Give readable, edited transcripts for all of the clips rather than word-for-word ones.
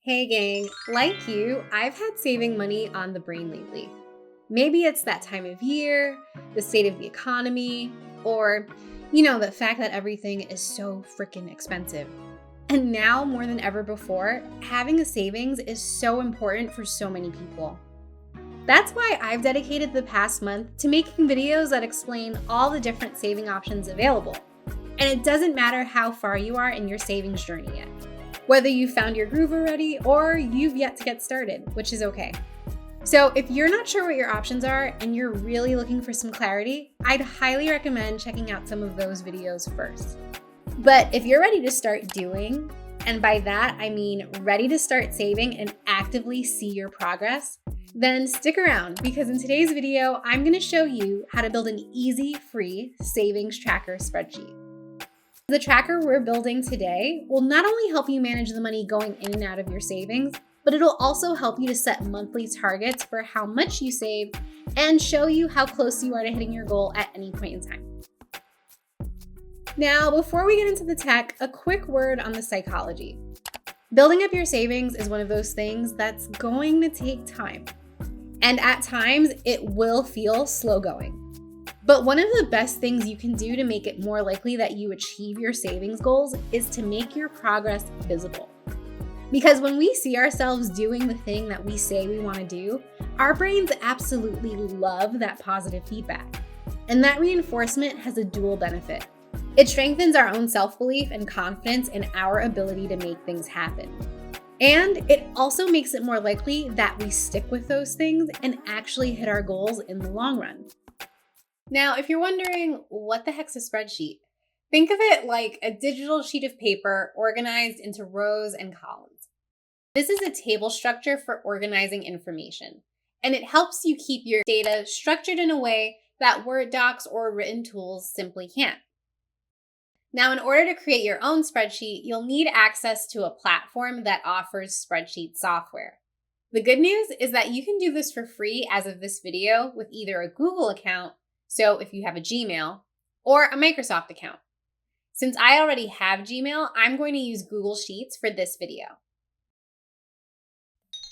Hey gang, like you, I've had saving money on the brain lately. Maybe it's that time of year, the state of the economy, or, the fact that everything is so freaking expensive. And now, more than ever before, having a savings is so important for so many people. That's why I've dedicated the past month to making videos that explain all the different saving options available. And it doesn't matter how far you are in your savings journey yet. Whether you found your groove already or you've yet to get started, which is okay. So if you're not sure what your options are and you're really looking for some clarity, I'd highly recommend checking out some of those videos first. But if you're ready to start doing, and by that I mean ready to start saving and actively see your progress, then stick around because in today's video, I'm going to show you how to build an easy, free savings tracker spreadsheet. The tracker we're building today will not only help you manage the money going in and out of your savings, but it'll also help you to set monthly targets for how much you save and show you how close you are to hitting your goal at any point in time. Now, before we get into the tech, a quick word on the psychology. Building up your savings is one of those things that's going to take time. And at times, it will feel slow going. But one of the best things you can do to make it more likely that you achieve your savings goals is to make your progress visible. Because when we see ourselves doing the thing that we say we want to do, our brains absolutely love that positive feedback. And that reinforcement has a dual benefit. It strengthens our own self-belief and confidence in our ability to make things happen. And it also makes it more likely that we stick with those things and actually hit our goals in the long run. Now, if you're wondering what the heck's a spreadsheet, think of it like a digital sheet of paper organized into rows and columns. This is a table structure for organizing information, and it helps you keep your data structured in a way that Word docs or written tools simply can't. Now, in order to create your own spreadsheet, you'll need access to a platform that offers spreadsheet software. The good news is that you can do this for free as of this video with either a Google account, so if you have a Gmail, or a Microsoft account. Since I already have Gmail, I'm going to use Google Sheets for this video.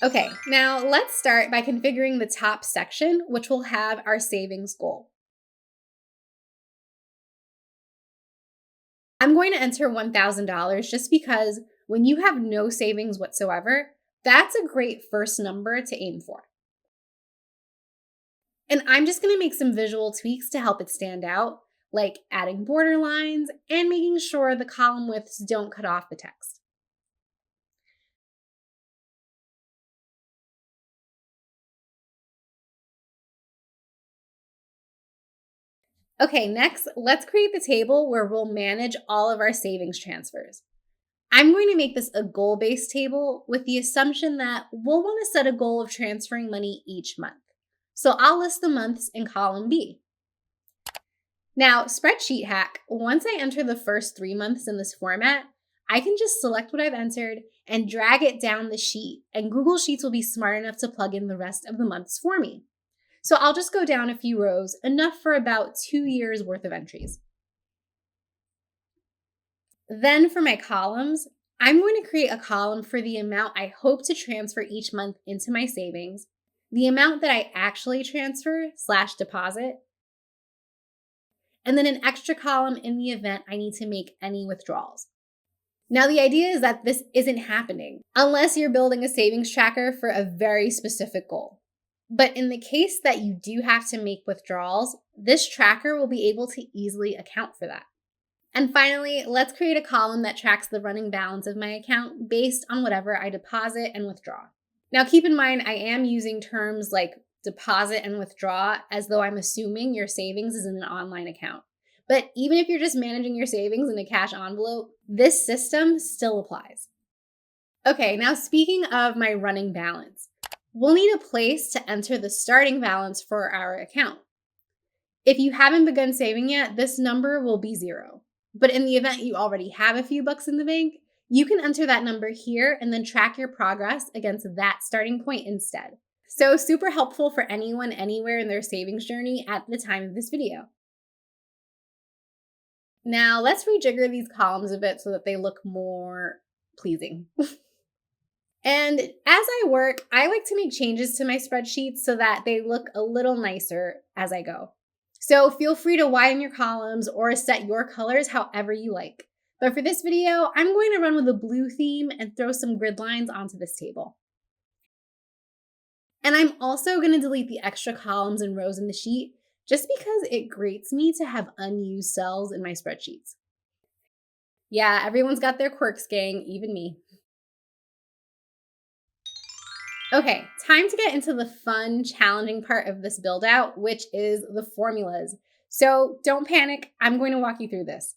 Okay, now let's start by configuring the top section, which will have our savings goal. I'm going to enter $1,000 just because when you have no savings whatsoever, that's a great first number to aim for. And I'm just going to make some visual tweaks to help it stand out, like adding border lines and making sure the column widths don't cut off the text. Okay, next, let's create the table where we'll manage all of our savings transfers. I'm going to make this a goal-based table with the assumption that we'll want to set a goal of transferring money each month. So I'll list the months in column B. Now, spreadsheet hack, once I enter the first 3 months in this format, I can just select what I've entered and drag it down the sheet, and Google Sheets will be smart enough to plug in the rest of the months for me. So I'll just go down a few rows, enough for about 2 years worth of entries. Then for my columns, I'm going to create a column for the amount I hope to transfer each month into my savings, the amount that I actually transfer/deposit, and then an extra column in the event I need to make any withdrawals. Now, the idea is that this isn't happening unless you're building a savings tracker for a very specific goal. But in the case that you do have to make withdrawals, this tracker will be able to easily account for that. And finally, let's create a column that tracks the running balance of my account based on whatever I deposit and withdraw. Now, keep in mind, I am using terms like deposit and withdraw as though I'm assuming your savings is in an online account. But even if you're just managing your savings in a cash envelope, this system still applies. Okay, now speaking of my running balance, we'll need a place to enter the starting balance for our account. If you haven't begun saving yet, this number will be 0. But in the event you already have a few bucks in the bank, you can enter that number here and then track your progress against that starting point instead. So super helpful for anyone anywhere in their savings journey at the time of this video. Now let's rejigger these columns a bit so that they look more pleasing. And as I work, I like to make changes to my spreadsheets so that they look a little nicer as I go. So feel free to widen your columns or set your colors however you like. But for this video, I'm going to run with a blue theme and throw some grid lines onto this table. And I'm also going to delete the extra columns and rows in the sheet just because it grates me to have unused cells in my spreadsheets. Yeah, everyone's got their quirks, gang, even me. Okay, time to get into the fun, challenging part of this build out, which is the formulas. So don't panic, I'm going to walk you through this.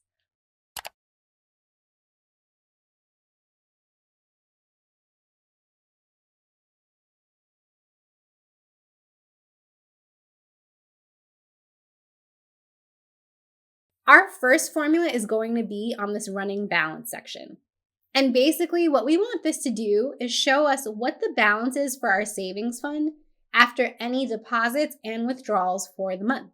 Our first formula is going to be on this running balance section. And basically what we want this to do is show us what the balance is for our savings fund after any deposits and withdrawals for the month.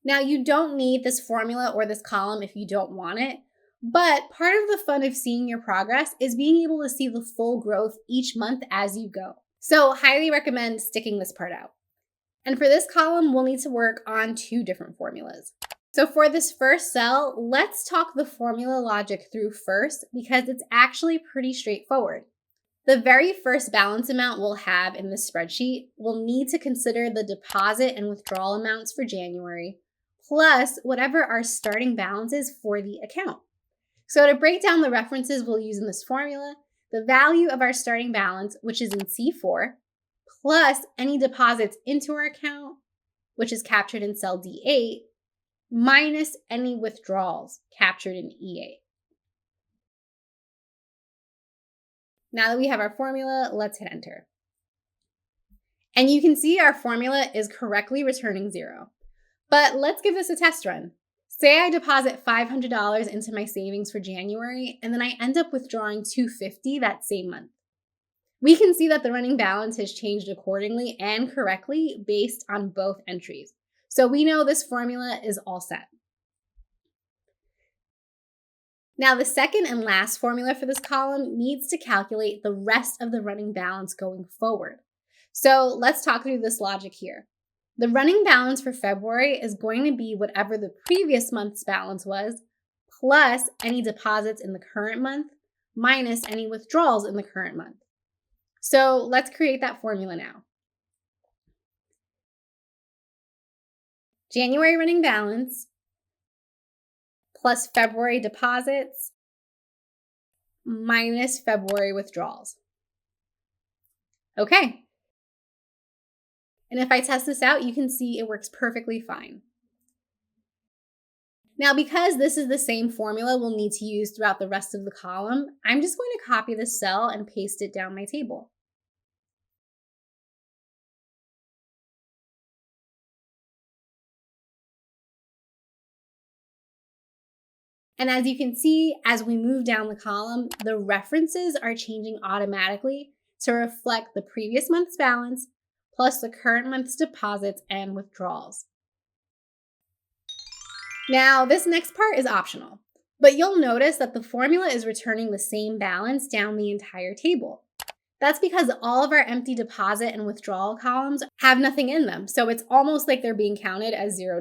Now, you don't need this formula or this column if you don't want it, but part of the fun of seeing your progress is being able to see the full growth each month as you go. So highly recommend sticking this part out. And for this column, we'll need to work on two different formulas. So for this first cell, let's talk the formula logic through first because it's actually pretty straightforward. The very first balance amount we'll have in this spreadsheet, we'll need to consider the deposit and withdrawal amounts for January, plus whatever our starting balance is for the account. So to break down the references we'll use in this formula, the value of our starting balance, which is in C4, plus any deposits into our account, which is captured in cell D8, minus any withdrawals captured in E8. Now that we have our formula, let's hit enter. And you can see our formula is correctly returning 0. But let's give this a test run. Say I deposit $500 into my savings for January, and then I end up withdrawing $250 that same month. We can see that the running balance has changed accordingly and correctly based on both entries. So we know this formula is all set. Now, the second and last formula for this column needs to calculate the rest of the running balance going forward. So let's talk through this logic here. The running balance for February is going to be whatever the previous month's balance was, plus any deposits in the current month, minus any withdrawals in the current month. So let's create that formula now. January running balance plus February deposits minus February withdrawals. Okay. And if I test this out, you can see it works perfectly fine. Now, because this is the same formula we'll need to use throughout the rest of the column, I'm just going to copy this cell and paste it down my table. And as you can see, as we move down the column, the references are changing automatically to reflect the previous month's balance plus the current month's deposits and withdrawals. Now, this next part is optional, but you'll notice that the formula is returning the same balance down the entire table. That's because all of our empty deposit and withdrawal columns have nothing in them, so it's almost like they're being counted as $0.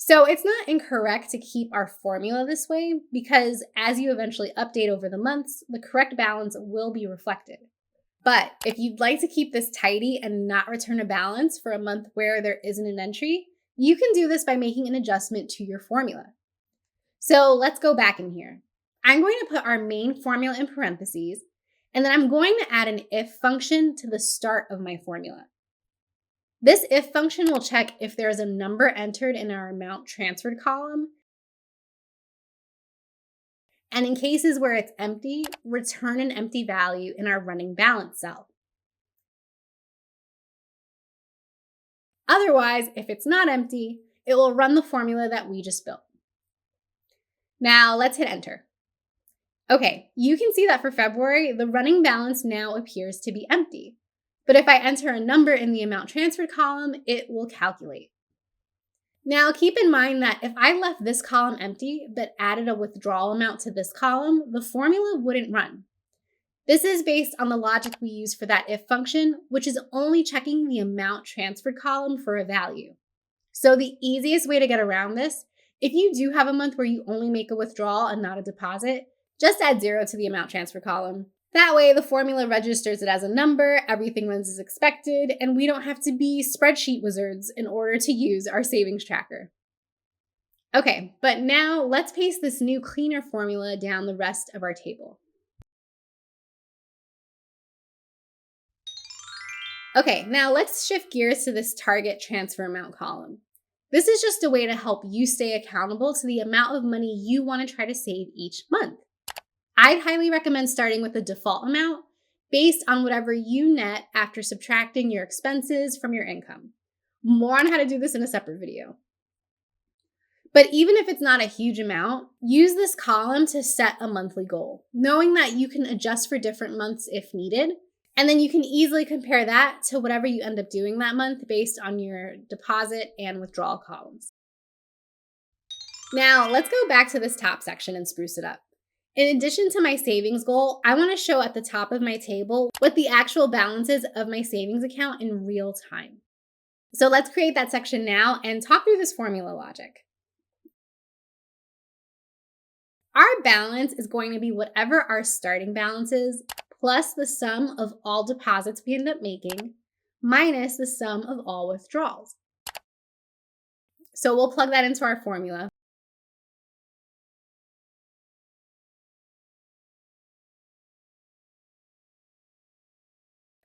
So it's not incorrect to keep our formula this way because as you eventually update over the months, the correct balance will be reflected. But if you'd like to keep this tidy and not return a balance for a month where there isn't an entry, you can do this by making an adjustment to your formula. So let's go back in here. I'm going to put our main formula in parentheses, and then I'm going to add an if function to the start of my formula. This if function will check if there is a number entered in our amount transferred column. And in cases where it's empty, return an empty value in our running balance cell. Otherwise, if it's not empty, it will run the formula that we just built. Now let's hit enter. Okay, you can see that for February, the running balance now appears to be empty. But if I enter a number in the amount transferred column, it will calculate. Now keep in mind that if I left this column empty but added a withdrawal amount to this column, the formula wouldn't run. This is based on the logic we use for that if function, which is only checking the amount transferred column for a value. So the easiest way to get around this, if you do have a month where you only make a withdrawal and not a deposit, just add 0 to the amount transfer column. That way, the formula registers it as a number, everything runs as expected, and we don't have to be spreadsheet wizards in order to use our savings tracker. Okay, but now let's paste this new cleaner formula down the rest of our table. Okay, now let's shift gears to this target transfer amount column. This is just a way to help you stay accountable to the amount of money you want to try to save each month. I'd highly recommend starting with the default amount based on whatever you net after subtracting your expenses from your income. More on how to do this in a separate video. But even if it's not a huge amount, use this column to set a monthly goal, knowing that you can adjust for different months if needed. And then you can easily compare that to whatever you end up doing that month based on your deposit and withdrawal columns. Now, let's go back to this top section and spruce it up. In addition to my savings goal, I want to show at the top of my table what the actual balances of my savings account in real time. So let's create that section now and talk through this formula logic. Our balance is going to be whatever our starting balance is, plus the sum of all deposits we end up making, minus the sum of all withdrawals. So we'll plug that into our formula.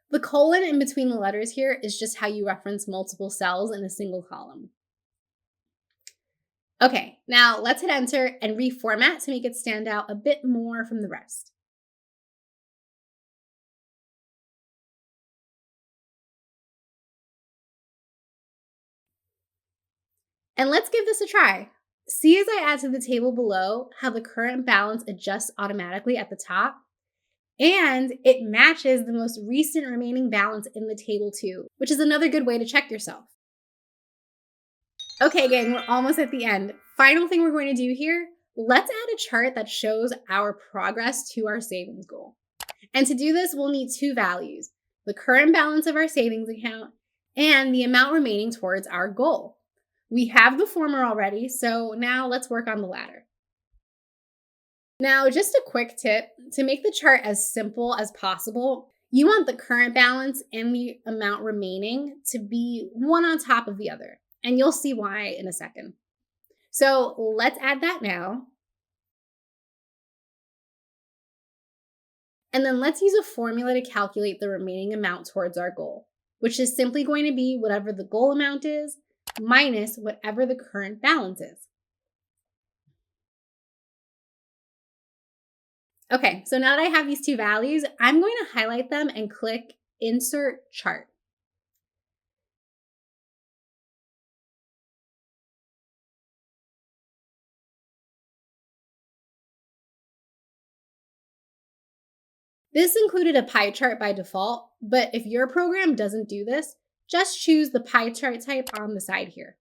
The colon in between the letters here is just how you reference multiple cells in a single column. Okay, now let's hit enter and reformat to make it stand out a bit more from the rest. And let's give this a try. See as I add to the table below how the current balance adjusts automatically at the top, and it matches the most recent remaining balance in the table too, which is another good way to check yourself. Okay, gang, we're almost at the end. Final thing we're going to do here, let's add a chart that shows our progress to our savings goal. And to do this, we'll need two values, the current balance of our savings account and the amount remaining towards our goal. We have the former already, so now let's work on the latter. Now, just a quick tip, to make the chart as simple as possible, you want the current balance and the amount remaining to be one on top of the other, and you'll see why in a second. So let's add that now. And then let's use a formula to calculate the remaining amount towards our goal, which is simply going to be whatever the goal amount is minus whatever the current balance is. Okay, so now that I have these two values, I'm going to highlight them and click Insert Chart. This included a pie chart by default, but if your program doesn't do this, just choose the pie chart type on the side here.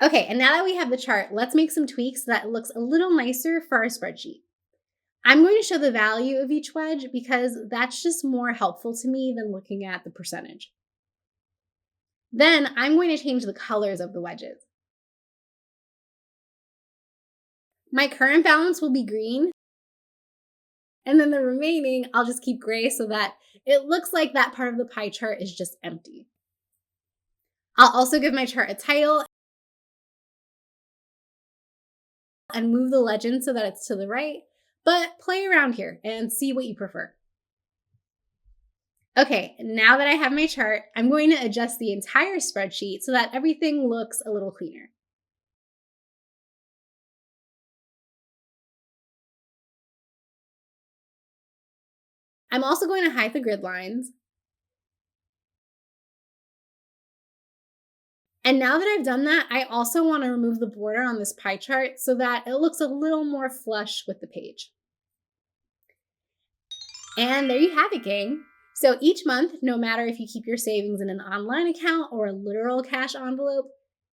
Okay, and now that we have the chart, let's make some tweaks so that it looks a little nicer for our spreadsheet. I'm going to show the value of each wedge because that's just more helpful to me than looking at the percentage. Then I'm going to change the colors of the wedges. My current balance will be green, and then the remaining I'll just keep gray so that it looks like that part of the pie chart is just empty. I'll also give my chart a title and move the legend so that it's to the right, but play around here and see what you prefer. Okay, now that I have my chart, I'm going to adjust the entire spreadsheet so that everything looks a little cleaner. I'm also going to hide the grid lines. And now that I've done that, I also want to remove the border on this pie chart so that it looks a little more flush with the page. And there you have it, gang. So each month, no matter if you keep your savings in an online account or a literal cash envelope,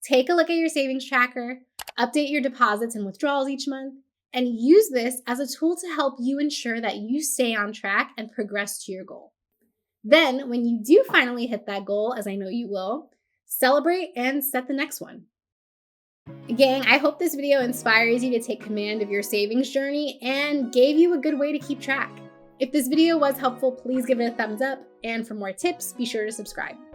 take a look at your savings tracker, update your deposits and withdrawals each month, and use this as a tool to help you ensure that you stay on track and progress to your goal. Then, when you do finally hit that goal, as I know you will, celebrate and set the next one. Gang, I hope this video inspires you to take command of your savings journey and gave you a good way to keep track. If this video was helpful, please give it a thumbs up, and for more tips, be sure to subscribe.